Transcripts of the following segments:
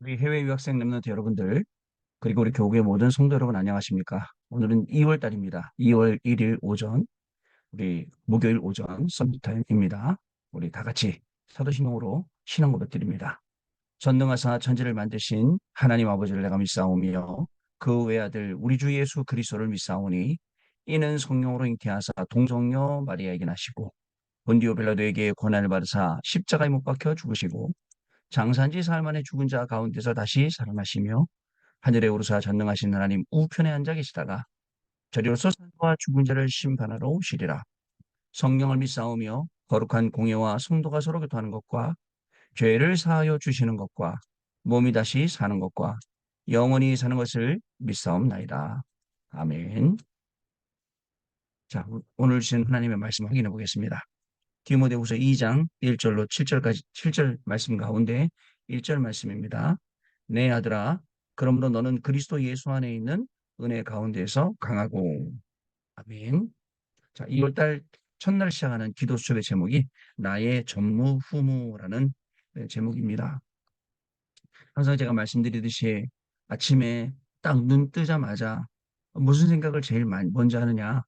우리 해외 유학생 랩런트 여러분들, 그리고 우리 교구의 모든 성도 여러분 안녕하십니까? 오늘은 2월 달입니다. 2월 1일 오전, 우리 목요일 오전 썸타임입니다. 우리 다 같이 사도신경으로 신앙 고백드립니다. 전능하사 천지를 만드신 하나님 아버지를 내가 믿사오며 그 외아들 우리 주 예수 그리스도를 믿사오니 이는 성령으로 잉태하사 동정녀 마리아에게 나시고 본디오 빌라도에게 고난을 받으사 십자가에 못 박혀 죽으시고 장사한 지 사흘 만에 죽은 자 가운데서 다시 살아나시며 하늘에 오르사 전능하신 하나님 우편에 앉아 계시다가 저리로서 산과 죽은 자를 심판하러 오시리라. 성령을 믿사오며 거룩한 공예와 성도가 서로 교통하는 것과 죄를 사하여 주시는 것과 몸이 다시 사는 것과 영원히 사는 것을 믿사옵나이다. 아멘. 자, 오늘 주신 하나님의 말씀 확인해 보겠습니다. 디모데후서 2장 1절로 7절까지 7절 말씀 가운데 1절 말씀입니다. 내 아들아, 그러므로 너는 그리스도 예수 안에 있는 은혜 가운데서 강하고. 아멘. 자, 2월달 첫날 시작하는 기도 수첩의 제목이 나의 전무후무라는 제목입니다. 항상 제가 말씀드리듯이 아침에 딱 눈 뜨자마자 무슨 생각을 제일 먼저 하느냐?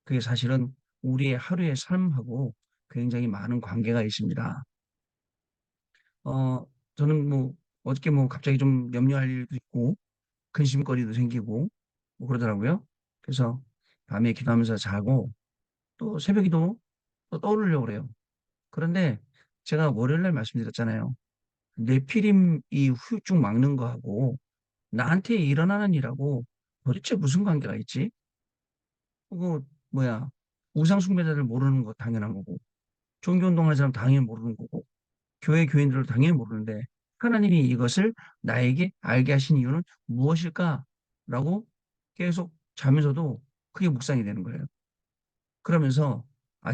그게 사실은 우리의 하루의 삶하고 굉장히 많은 관계가 있습니다. 어, 저는 뭐 어저께 뭐 갑자기 좀 염려할 일도 있고 근심거리도 생기고 뭐 그러더라고요. 그래서 밤에 기도하면서 자고 또 새벽에도 또 떠오르려고 그래요. 그런데 제가 월요일 날 말씀드렸잖아요. 뇌피림 이 후유증 막는 거하고 나한테 일어나는 일하고 도대체 무슨 관계가 있지? 그거 뭐야? 우상 숭배자들 모르는 거 당연한 거고 종교 운동하는 사람 당연히 모르는 거고 교회 교인들을 당연히 모르는데 하나님이 이것을 나에게 알게 하신 이유는 무엇일까라고 계속 자면서도 그게 묵상이 되는 거예요. 그러면서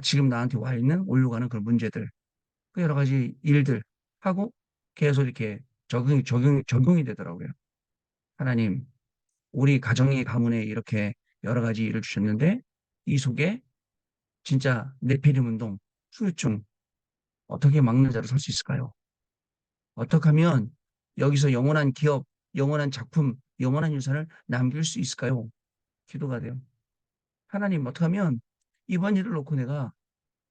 지금 나한테 와 있는 올라가는 그런 문제들, 그 여러 가지 일들 하고 계속 이렇게 적용이 되더라고요. 하나님, 우리 가정의 가문에 이렇게 여러 가지 일을 주셨는데 이 속에 진짜 내피림 운동, 후유증 어떻게 막는 자로 설 수 있을까요? 어떻게 하면 여기서 영원한 기업, 영원한 작품, 영원한 유산을 남길 수 있을까요? 기도가 돼요. 하나님, 어떻게 하면 이번 일을 놓고 내가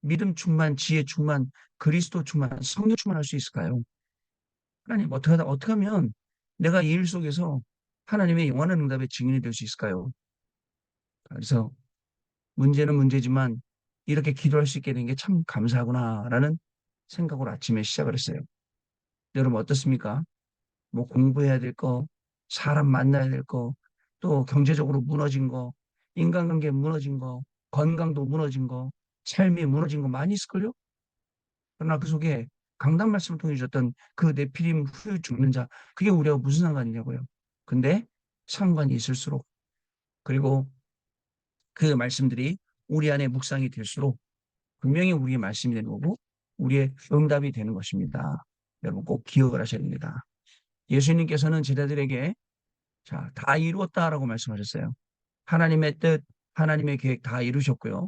믿음 충만, 지혜 충만, 그리스도 충만, 성령 충만할 수 있을까요? 하나님, 어떻게 하면 내가 이 일 속에서 하나님의 영원한 응답의 증인이 될 수 있을까요? 그래서 문제는 문제지만 이렇게 기도할 수 있게 된 게 참 감사하구나라는 생각으로 아침에 시작을 했어요. 여러분 어떻습니까? 뭐 공부해야 될 거, 사람 만나야 될 거, 또 경제적으로 무너진 거, 인간관계 무너진 거, 건강도 무너진 거, 삶이 무너진 거 많이 있을걸요? 그러나 그 속에 강단 말씀을 통해 주셨던 그 네피림 후유 죽는 자, 그게 우리하고 무슨 상관이냐고요. 근데 상관이 있을수록, 그리고 그 말씀들이 우리 안에 묵상이 될수록 분명히 우리의 말씀이 되는 거고, 우리의 응답이 되는 것입니다. 여러분 꼭 기억을 하셔야 됩니다. 예수님께서는 제자들에게 자, 다 이루었다라고 말씀하셨어요. 하나님의 뜻, 하나님의 계획 다 이루셨고요.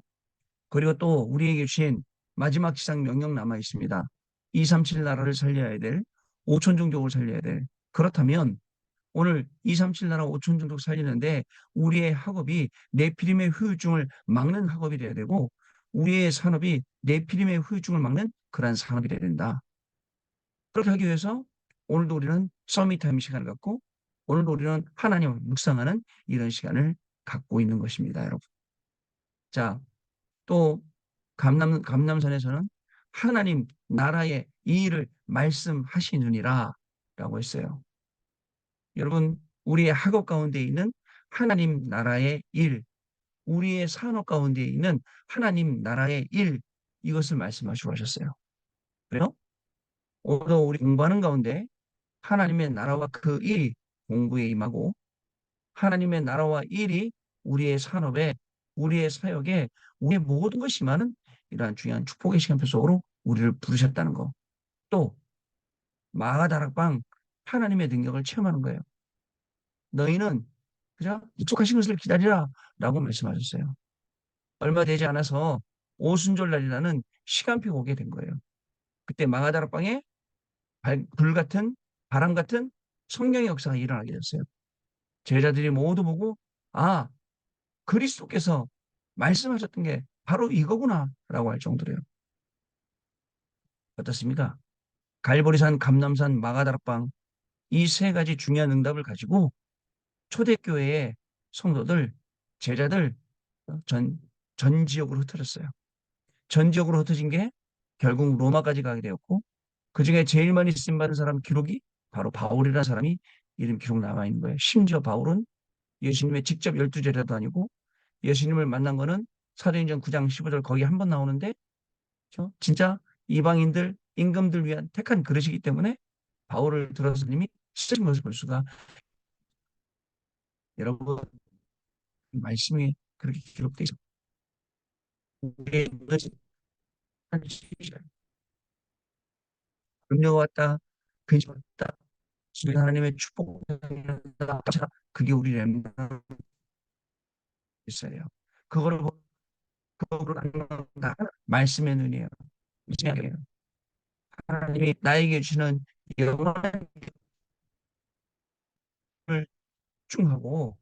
그리고 또 우리에게 주신 마지막 지상 명령 남아 있습니다. 237 나라를 살려야 될, 5천 종족을 살려야 될. 그렇다면 오늘 237 나라 5천 종족 살리는데 우리의 학업이 네피림의 후유증을 막는 학업이 돼야 되고 우리의 산업이 네피림의 후유증을 막는 그러한 산업이 돼야 된다. 그렇게 하기 위해서 오늘도 우리는 서밋타임 시간을 갖고 오늘도 우리는 하나님을 묵상하는 이런 시간을 갖고 있는 것입니다, 여러분. 자, 또 감남산에서는 하나님 나라의 이 일을 말씀하시느니라 라고 했어요. 여러분, 우리의 학업 가운데 있는 하나님 나라의 일, 우리의 산업 가운데 있는 하나님 나라의 일, 이것을 말씀하시고 하셨어요. 그래요? 오늘도 우리 공부하는 가운데 하나님의 나라와 그 일이 공부에 임하고 하나님의 나라와 일이 우리의 산업에, 우리의 사역에, 우리의 모든 것이 많은 이러한 중요한 축복의 시간표 속으로 우리를 부르셨다는 거. 또 마가다락방 하나님의 능력을 체험하는 거예요. 너희는 그죠? 약속하신 것을 기다리라 라고 말씀하셨어요. 얼마 되지 않아서 오순절날이라는 시간표가 오게 된 거예요. 그때 마가다락방에 불 같은 바람 같은 성령의 역사가 일어나게 됐어요. 제자들이 모두 보고, 아, 그리스도께서 말씀하셨던 게 바로 이거구나라고 할 정도로요. 어떻습니까? 갈보리산, 감남산, 마가다락방 이 세 가지 중요한 응답을 가지고 초대교회의 성도들, 제자들 전, 전 지역으로 흩어졌어요. 전 지역으로 흩어진 게 결국 로마까지 가게 되었고 그 중에 제일 많이 쓰임받은 사람 기록이 바로 바울이라는 사람이 이름 기록 나와 있는 거예요. 심지어 바울은 예수님의 직접 열두 제자도 아니고 예수님을 만난 거는 사도행전 9장 15절 거기 한 번 나오는데 그렇죠? 진짜 이방인들, 임금들 위한 택한 그릇이기 때문에 바울을 들어서 님이 쓰신 것을 볼 수가 여러분 말씀이 그렇게 기록되어 있습니다. 우리의 음료가 왔다, 근심이 왔다, 하나님의 축복다. 그게 우리 렘넌트 있어요. 그거를 그거를 다 말씀의 눈이에요. 이야기예요. 하나님이 나에게 주시는 영원한 을 집중하고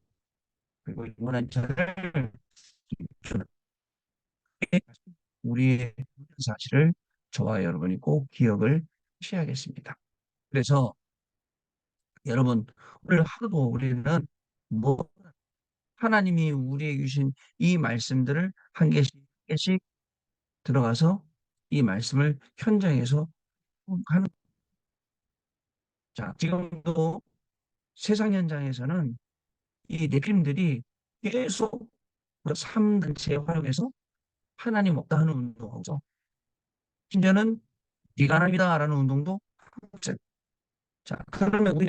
그리고 영원한 자를 주는 우리의 사실을 저와 여러분이 꼭 기억을 하셔야겠습니다. 그래서 여러분 오늘 하루도 우리는 뭐 하나님이 우리에게 주신 이 말씀들을 한 개씩 한 개씩 들어가서 이 말씀을 현장에서 하는 자 지금도 세상 현장에서는 이 네피림들이 계속 3단체에 활용해서 하나님 없다 하는 운동하고 심지어는 네가 하나님이다라는 운동도 하고 있어요. 자 그러면 우리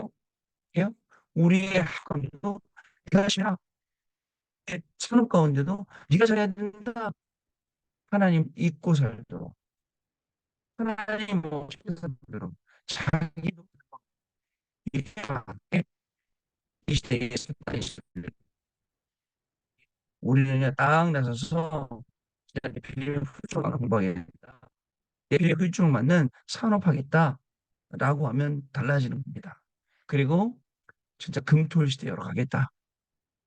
해요? 우리의 가운데도 네가 하시라 산업 가운데도 네가 잘해야 된다. 하나님 잊고 살도록 하나님 뭐 대로 자기도 이 시대에 우리는 그냥 딱 나서서 진짜 내피리의 훌륭을 공부하겠다. 내피리의 훌륭을 맞는 산업하겠다라고 하면 달라지는 겁니다. 그리고 진짜 금토일 시대로 가겠다.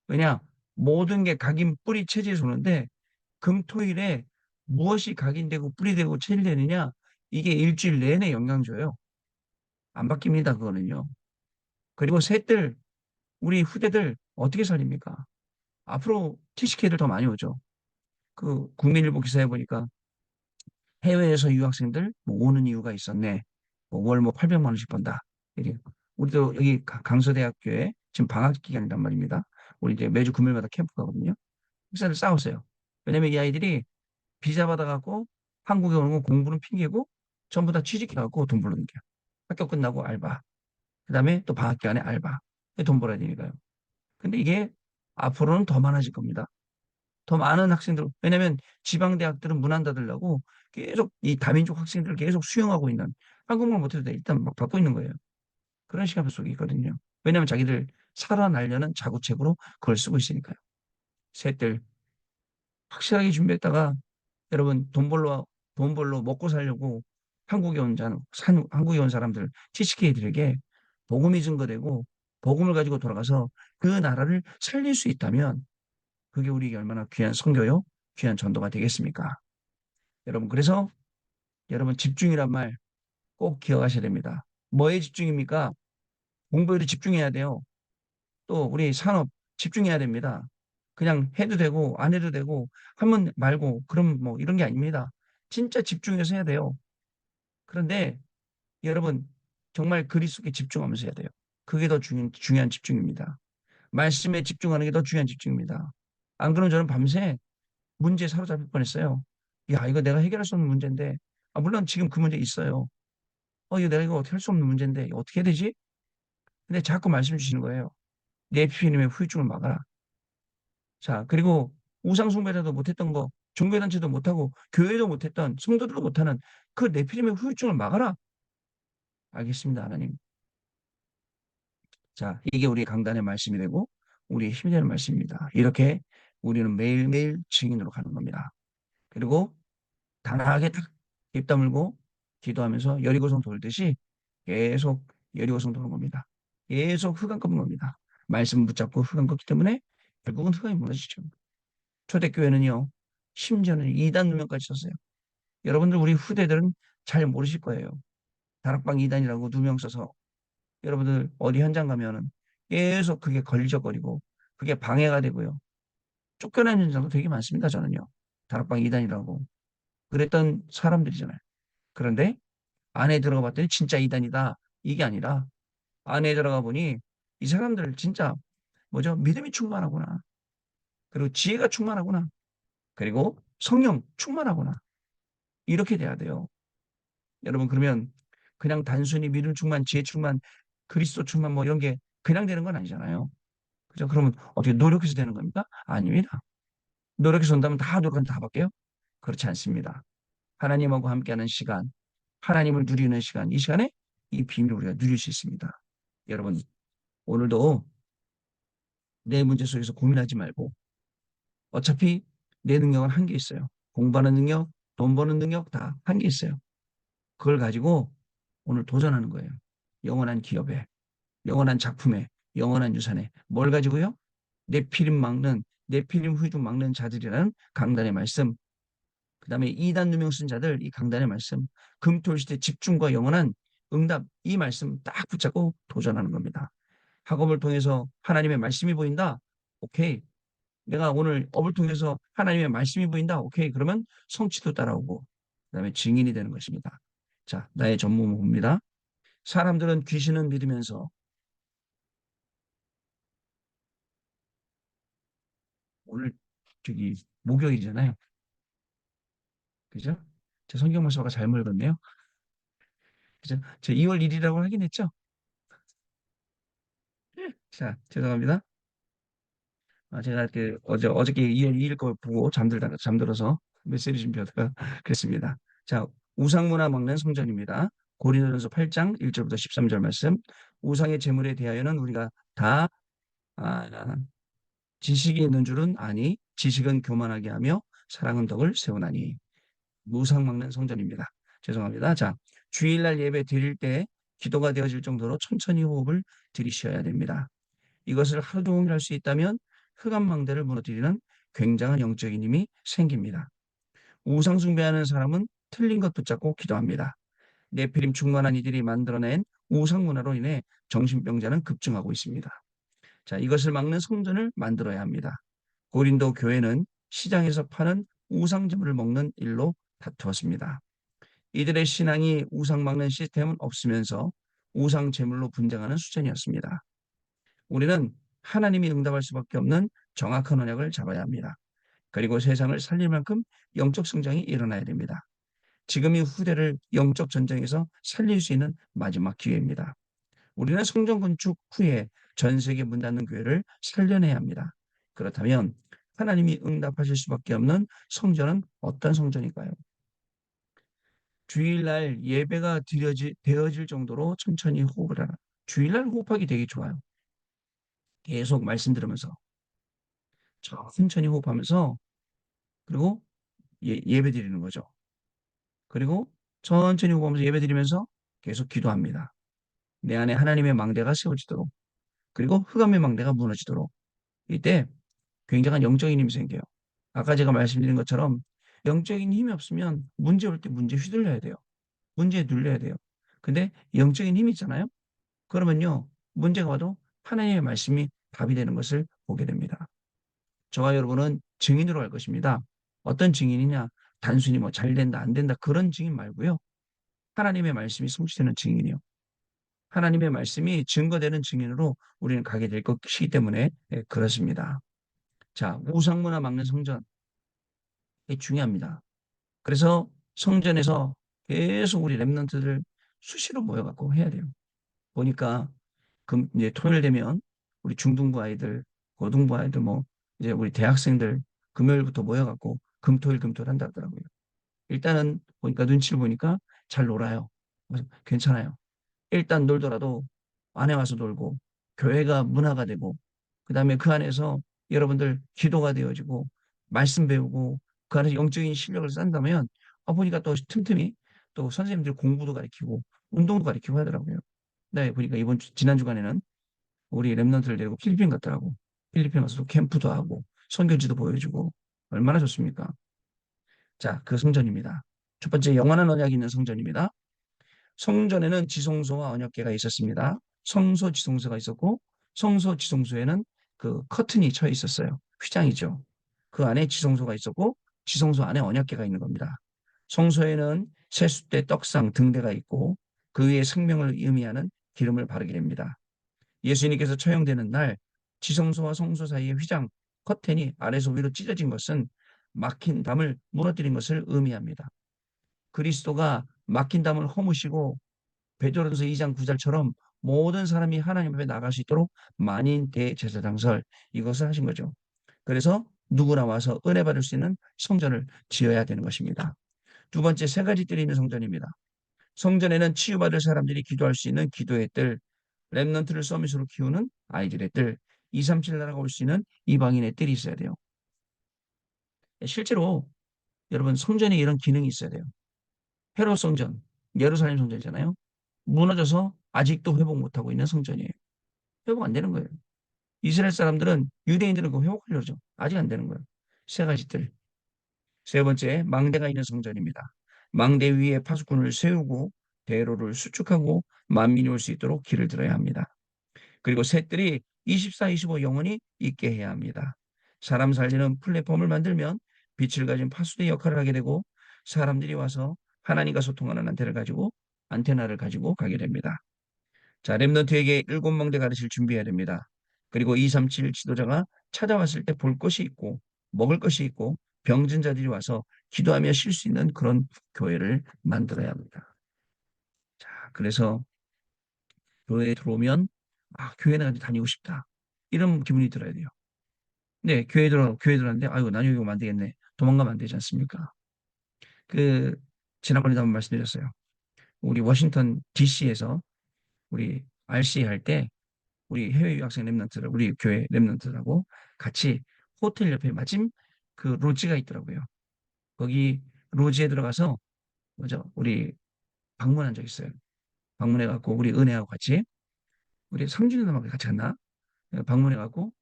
왜냐 모든 게 각인 뿌리 체질이 오는데 금토일에 무엇이 각인되고 뿌리되고 체질되느냐 이게 일주일 내내 영향 줘요. 안 바뀝니다 그거는요. 그리고 셋들 우리 후대들 어떻게 살립니까? 앞으로 TCK들 더 많이 오죠. 그 국민일보 기사에 보니까 해외에서 유학생들 뭐 오는 이유가 있었네. 월 800만 원씩 번다. 이게 우리도 여기 강서대학교에 지금 방학 기간이란 말입니다. 우리 이제 매주 금요일마다 캠프 가거든요. 학생들 싸웠어요. 왜냐면 이 아이들이 비자 받아갖고 한국에 오는 거 공부는 핑계고 전부 다 취직해갖고 돈 벌는 거야. 학교 끝나고 알바. 그다음에 또 방학 기간에 알바. 돈 벌어야 되니까요. 근데 이게 앞으로는 더 많아질 겁니다. 더 많은 학생들, 왜냐면 지방대학들은 문 안 닫으려고 계속 이 다민족 학생들을 계속 수용하고 있는 한국말 못해도 돼. 일단 막 받고 있는 거예요. 그런 시간 속에 있거든요. 왜냐면 자기들 살아나려는 자구책으로 그걸 쓰고 있으니까요. 셋들 확실하게 준비했다가 여러분 돈 벌러 먹고 살려고 한국에 온 사람들, TCK들에게 복음이 증거되고 복음을 가지고 돌아가서 그 나라를 살릴 수 있다면 그게 우리에게 얼마나 귀한 선교요, 귀한 전도가 되겠습니까? 여러분, 그래서 여러분 집중이란 말 꼭 기억하셔야 됩니다. 뭐에 집중입니까? 공부에도 집중해야 돼요. 또 우리 산업 집중해야 됩니다. 그냥 해도 되고 안 해도 되고 하면 말고 그럼 뭐 이런 게 아닙니다. 진짜 집중해서 해야 돼요. 그런데 여러분 정말 그리스도께 집중하면서 해야 돼요. 그게 더 중요한 집중입니다. 말씀에 집중하는 게 더 중요한 집중입니다. 안 그러면 저는 밤새 문제에 사로잡힐 뻔했어요. 야, 이거 내가 해결할 수 없는 문제인데. 아, 물론 지금 그 문제 있어요. 이거 내가 이거 어떻게 할 수 없는 문제인데 어떻게 해야 되지? 근데 자꾸 말씀 주시는 거예요. 내 피님의 후유증을 막아라. 자, 그리고 우상숭배라도 못했던 거, 종교단체도 못하고 교회도 못했던 성도들도 못하는 그 네피림의 후유증을 막아라. 알겠습니다, 하나님. 자, 이게 우리 강단의 말씀이 되고 우리의 힘이 되는 말씀입니다. 이렇게 우리는 매일매일 증인으로 가는 겁니다. 그리고 단아하게 딱 입 다물고 기도하면서 여리고성 돌듯이 계속 여리고성 도는 겁니다. 계속 흑암 꺾는 겁니다. 말씀 붙잡고 흑암 꺾기 때문에 결국은 흑암이 무너지죠. 초대교회는요, 심지어는 이단 누명까지 썼어요. 여러분들 우리 후대들은 잘 모르실 거예요. 다락방 이단이라고 누명 써서 여러분들 어디 현장 가면은 계속 그게 걸리적거리고 그게 방해가 되고요. 쫓겨나는 현장도 되게 많습니다. 저는요. 다락방 이단이라고 그랬던 사람들이잖아요. 그런데 안에 들어가 봤더니 진짜 이단이다. 이게 아니라 안에 들어가 보니 이 사람들 진짜 뭐죠? 믿음이 충만하구나. 그리고 지혜가 충만하구나. 그리고 성령 충만하구나. 이렇게 돼야 돼요. 여러분 그러면 그냥 단순히 믿음 충만, 지혜 충만, 그리스도 충만 뭐 이런 게 그냥 되는 건 아니잖아요. 그죠? 그러면 어떻게 노력해서 되는 겁니까? 아닙니다. 노력해서 온다면 다 노력은 다 받게요? 그렇지 않습니다. 하나님하고 함께하는 시간, 하나님을 누리는 시간, 이 시간에 이 비밀을 우리가 누릴 수 있습니다. 여러분, 오늘도 내 문제 속에서 고민하지 말고 어차피 내 능력은 한계 있어요. 공부하는 능력, 돈 버는 능력 다 한계 있어요. 그걸 가지고 오늘 도전하는 거예요. 영원한 기업에, 영원한 작품에, 영원한 유산에 뭘 가지고요? 내 피림 후유증 막는 자들이라는 강단의 말씀, 그 다음에 이단 누명 쓴 자들 이 강단의 말씀, 금토일시대 집중과 영원한 응답 이 말씀 딱 붙잡고 도전하는 겁니다. 학업을 통해서 하나님의 말씀이 보인다. 오케이. 내가 오늘 업을 통해서 하나님의 말씀이 보인다. 오케이. 그러면 성취도 따라오고 그다음에 증인이 되는 것입니다. 자, 나의 전문 봅니다. 사람들은 귀신은 믿으면서 오늘 저기 목요일이잖아요. 그죠? 제 성경 말씀가 잘못 읽었네요. 그죠? 저 2월 1일이라고 하긴 했죠. 자, 죄송합니다. 제가 그 어저께 2월 2일 걸 보고 잠들어서 메시지 준비하다가 그랬습니다. 자, 우상문화 먹는 성전입니다. 고린도전서 8장 1절부터 13절 말씀. 우상의 제물에 대하여는 우리가 다 아, 지식이 있는 줄은 아니 지식은 교만하게 하며 사랑은 덕을 세우나니. 우상 먹는 성전입니다. 죄송합니다. 자, 주일날 예배 드릴 때 기도가 되어질 정도로 천천히 호흡을 들이쉬어야 됩니다. 이것을 하루 종일 할 수 있다면 흑암망대를 무너뜨리는 굉장한 영적인 힘이 생깁니다. 우상 숭배하는 사람은 틀린 것 붙잡고 기도합니다. 네피림 충만한 이들이 만들어낸 우상 문화로 인해 정신병자는 급증하고 있습니다. 자, 이것을 막는 성전을 만들어야 합니다. 고린도 교회는 시장에서 파는 우상제물을 먹는 일로 다투었습니다. 이들의 신앙이 우상 막는 시스템은 없으면서 우상 제물로 분쟁하는 수준이었습니다. 우리는 하나님이 응답할 수밖에 없는 정확한 언약을 잡아야 합니다. 그리고 세상을 살릴 만큼 영적 성장이 일어나야 됩니다. 지금이 후대를 영적 전쟁에서 살릴 수 있는 마지막 기회입니다. 우리는 성전 건축 후에 전 세계 문 닫는 교회를 살려내야 합니다. 그렇다면 하나님이 응답하실 수밖에 없는 성전은 어떤 성전일까요? 주일날 예배가 되어질 정도로 천천히 호흡을 하라. 주일날 호흡하기 되게 좋아요. 계속 말씀 들으면서 천천히 호흡하면서 그리고 예배 드리는 거죠. 그리고 천천히 호흡하면서 예배 드리면서 계속 기도합니다. 내 안에 하나님의 망대가 세워지도록 그리고 흑암의 망대가 무너지도록 이때 굉장한 영적인 힘이 생겨요. 아까 제가 말씀드린 것처럼 영적인 힘이 없으면 문제 올 때 문제 휘둘려야 돼요. 문제에 눌려야 돼요. 근데 영적인 힘이 있잖아요. 그러면요 문제가 와도 하나님의 말씀이 답이 되는 것을 보게 됩니다. 저와 여러분은 증인으로 갈 것입니다. 어떤 증인이냐? 단순히 뭐 잘 된다, 안 된다 그런 증인 말고요. 하나님의 말씀이 성취되는 증인이요. 하나님의 말씀이 증거되는 증인으로 우리는 가게 될 것이기 때문에 그렇습니다. 자, 우상문화 막는 성전 이게 중요합니다. 그래서 성전에서 계속 우리 랩런트들 수시로 모여갖고 해야 돼요. 보니까 이제 토요일 되면 우리 중등부 아이들, 고등부 아이들 뭐 이제 우리 대학생들 금요일부터 모여갖고 금토일 한다 하더라고요. 일단은 보니까 눈치를 보니까 잘 놀아요. 그래서 괜찮아요. 일단 놀더라도 안에 와서 놀고 교회가 문화가 되고 그다음에 그 안에서 여러분들 기도가 되어지고 말씀 배우고 그 안에서 영적인 실력을 쌓는다면 보니까 또 틈틈이 또 선생님들 공부도 가르치고 운동도 가르치고 하더라고요. 네, 보니까 지난 주간에는 우리 랩런트를 데리고 필리핀 갔더라고. 필리핀 가서 캠프도 하고 선교지도 보여주고 얼마나 좋습니까? 자, 그 성전입니다. 첫 번째 영원한 언약이 있는 성전입니다. 성전에는 지성소와 언약궤가 있었습니다. 성소 지성소가 있었고 성소 지성소에는 그 커튼이 쳐 있었어요. 휘장이죠. 그 안에 지성소가 있었고 지성소 안에 언약궤가 있는 겁니다. 성소에는 세숫대, 떡상, 등대가 있고 그 위에 생명을 의미하는 기름을 바르게 됩니다. 예수님께서 처형되는 날 지성소와 성소 사이의 휘장, 커튼이 아래서 위로 찢어진 것은 막힌 담을 무너뜨린 것을 의미합니다. 그리스도가 막힌 담을 허무시고 베드로전서 2장 9절처럼 모든 사람이 하나님 앞에 나갈 수 있도록 만인 대제사장설 이것을 하신 거죠. 그래서 누구나 와서 은혜 받을 수 있는 성전을 지어야 되는 것입니다. 두 번째 세 가지 뜰이 있는 성전입니다. 성전에는 치유받을 사람들이 기도할 수 있는 기도의 뜰, 렘넌트를 서밋으로 키우는 아이들의 뜰, 237 나라가 올 수 있는 이방인의 뜰이 있어야 돼요. 실제로 여러분 성전에 이런 기능이 있어야 돼요. 헤롯 성전, 예루살렘 성전이잖아요. 무너져서 아직도 회복 못하고 있는 성전이에요. 회복 안 되는 거예요. 이스라엘 사람들은 유대인들은 그 회복하려죠. 아직 안 되는 거예요. 세 가지 뜰. 세 번째, 망대가 있는 성전입니다. 망대 위에 파수꾼을 세우고 대로를 수축하고 만민이 올 수 있도록 길을 들어야 합니다. 그리고 셋들이 24, 25 영원히 있게 해야 합니다. 사람 살리는 플랫폼을 만들면 빛을 가진 파수대 역할을 하게 되고 사람들이 와서 하나님과 소통하는 안테나를 가지고 가게 됩니다. 자, 렘넌트에게 일곱 망대 가르칠 준비해야 됩니다. 그리고 237 지도자가 찾아왔을 때 볼 것이 있고 먹을 것이 있고 병든 자들이 와서 기도하며 쉴 수 있는 그런 교회를 만들어야 합니다. 자, 그래서 교회에 들어오면 교회는 다니고 싶다. 이런 기분이 들어야 돼요. 네, 교회 들어왔는데 아이고 난 여기 오면 안 되겠네. 도망가면 안 되지 않습니까? 그 지난번에도 한번 말씀드렸어요. 우리 워싱턴 DC에서 우리 RC 할 때 우리 해외 유학생 랩런트들, 우리 교회 랩런트들하고 같이 호텔 옆에 마침 그 로지가 있더라고요. 거기 로지에 들어가서 뭐죠? 우리 방문한 적 있어요. 방문해갖고 우리 은혜하고 같이 우리 3주년 남았 같이 갔나? 방문해갖고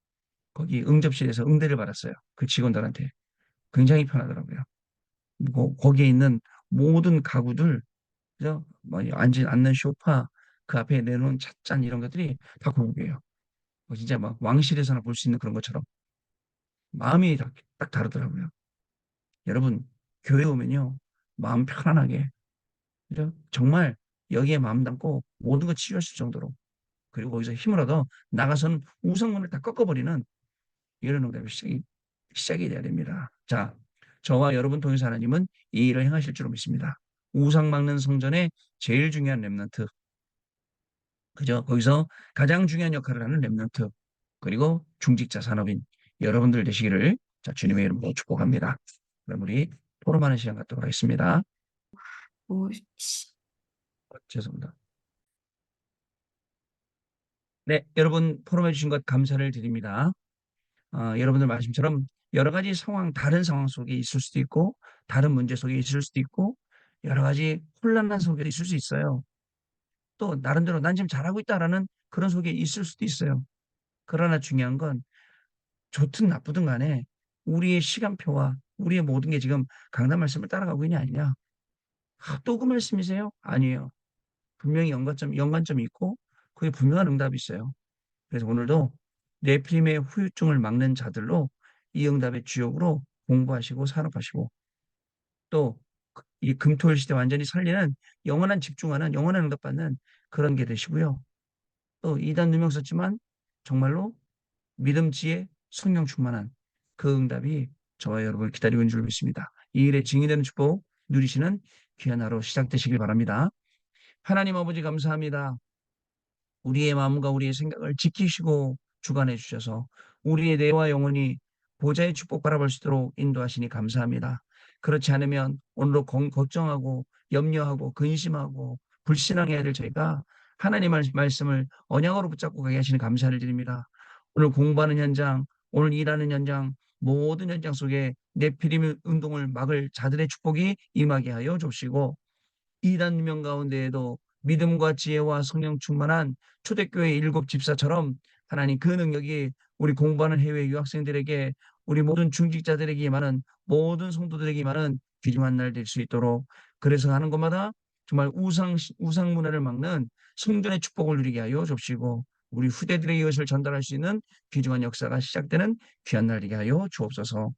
거기 응접실에서 응대를 받았어요. 그 직원들한테 굉장히 편하더라고요. 거기에 있는 모든 가구들, 그죠? 뭐 앉는 소파, 그 앞에 내놓은 찻잔 이런 것들이 다 고급이에요. 진짜 막 왕실에서나 볼 수 있는 그런 것처럼 마음이 딱 다르더라고요. 여러분, 교회 오면요, 마음 편안하게, 그죠? 정말 여기에 마음 담고 모든 걸 치유할 수 있을 정도로, 그리고 거기서 힘을 얻어 나가서는 우상문을 다 꺾어버리는 이런 응답이 시작이 돼야 됩니다. 자, 저와 여러분 통해서 하나님은 이 일을 행하실 줄 믿습니다. 우상 막는 성전의 제일 중요한 렘넌트, 그죠? 거기서 가장 중요한 역할을 하는 렘넌트, 그리고 중직자 산업인 여러분들 되시기를 자, 주님의 이름으로 축복합니다. 그럼 우리 토론하는 시간 갖도록 하겠습니다. 뭐, 죄송합니다. 네, 여러분 포럼해 주신 것 감사를 드립니다. 여러분들 말씀처럼 여러 가지 상황, 다른 상황 속에 있을 수도 있고, 다른 문제 속에 있을 수도 있고, 여러 가지 혼란한 속에 있을 수 있어요. 또 나름대로 난 지금 잘하고 있다라는 그런 속에 있을 수도 있어요. 그러나 중요한 건 좋든 나쁘든 간에 우리의 시간표와 우리의 모든 게 지금 강단 말씀을 따라가고 있냐 아니냐. 또 그 말씀이세요? 아니에요. 분명히 연관점이 있고 그게 분명한 응답이 있어요. 그래서 오늘도 네피림의 후유증을 막는 자들로 이 응답의 주역으로 공부하시고 산업하시고 또 이 금토일 시대 완전히 살리는 영원한 집중하는 영원한 응답받는 그런 게 되시고요. 또 이단 누명 썼지만 정말로 믿음, 지혜, 성령 충만한 그 응답이 저와 여러분을 기다리고 있는 줄 믿습니다. 이 일에 증인되는 축복 누리시는 귀한 하루 시작되시길 바랍니다. 하나님 아버지 감사합니다. 우리의 마음과 우리의 생각을 지키시고 주관해 주셔서 우리의 뇌와 영혼이 보좌의 축복 바라볼 수 있도록 인도하시니 감사합니다. 그렇지 않으면 오늘도 걱정하고 염려하고 근심하고 불신앙해야 될 저희가 하나님의 말씀을 언약으로 붙잡고 가게 하시는 감사를 드립니다. 오늘 공부하는 현장, 오늘 일하는 현장, 모든 현장 속에 네피림 운동을 막을 자들의 축복이 임하게 하여 주시고 이단 명 가운데에도 믿음과 지혜와 성령 충만한 초대교회 일곱 집사처럼 하나님 그 능력이 우리 공부하는 해외 유학생들에게, 우리 모든 중직자들에게만은, 모든 성도들에게만은 귀중한 날 될 수 있도록, 그래서 하는 것마다 정말 우상 문화를 막는 성전의 축복을 누리게 하여 줍시고, 우리 후대들에게 이것을 전달할 수 있는 귀중한 역사가 시작되는 귀한 날 되게 하여 주옵소서.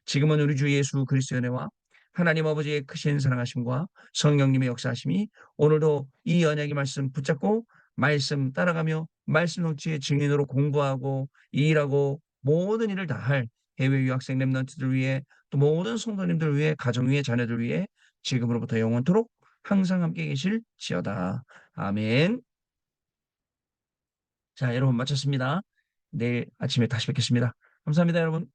지금은 우리 주 예수 그리스도의 은혜와 하나님 아버지의 크신 사랑하심과 성령님의 역사하심이 오늘도 이 언약의 말씀 붙잡고 말씀 따라가며 말씀 성취의 증인으로 공부하고 일하고 모든 일을 다 할 해외 유학생 랩런트들 위해, 또 모든 성도님들 위해, 가정 위해, 자녀들 위해 지금으로부터 영원토록 항상 함께 계실지어다. 아멘. 자, 여러분 마쳤습니다. 내일 아침에 다시 뵙겠습니다. 감사합니다, 여러분.